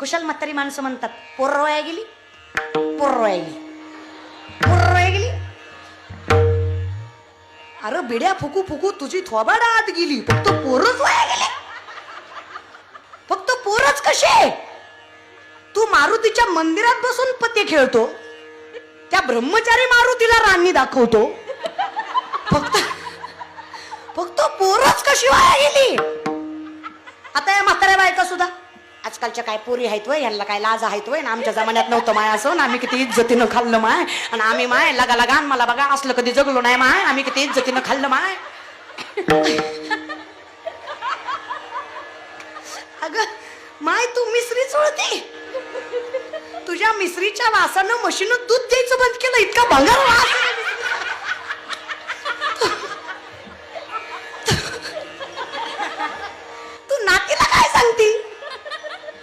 कुशल म्हातारी माणसं म्हणतात पोर रोया गेली, पोर रोया गेली, पोर रोया गेली. अरे बिड्या फुकू फुकू तुझी थोबाड आत गेली, फक्त पोरच वाया गेले. फक्त पोरच कसे? तू मारुतीच्या मंदिरात बसून पत्ते खेळतो, त्या ब्रह्मचारी मारुतीला राणी दाखवतो. फक्त फक्त पोरच कशी वाया गेली? आता या म्हाताऱ्या बायका सुद्धा आजकालच्या काय पोरी आहेत वय, ह्यांना काय लाज आहेत वय ना, आमच्या जमान्यात नव्हतं माय असं ना, आम्ही किती इज्जतीनं खाल्लं माय, आणि आम्ही माय लगा लगान मला बघा असलं कधी जगलो नाही माय, आम्ही किती इज्जतीनं खाल्लं माय. अगं माय तू मिसरी चोळते, तुझ्या मिसरीच्या वासानं मशीनं दूध द्यायचं बंद केलं, इतका भंगार वास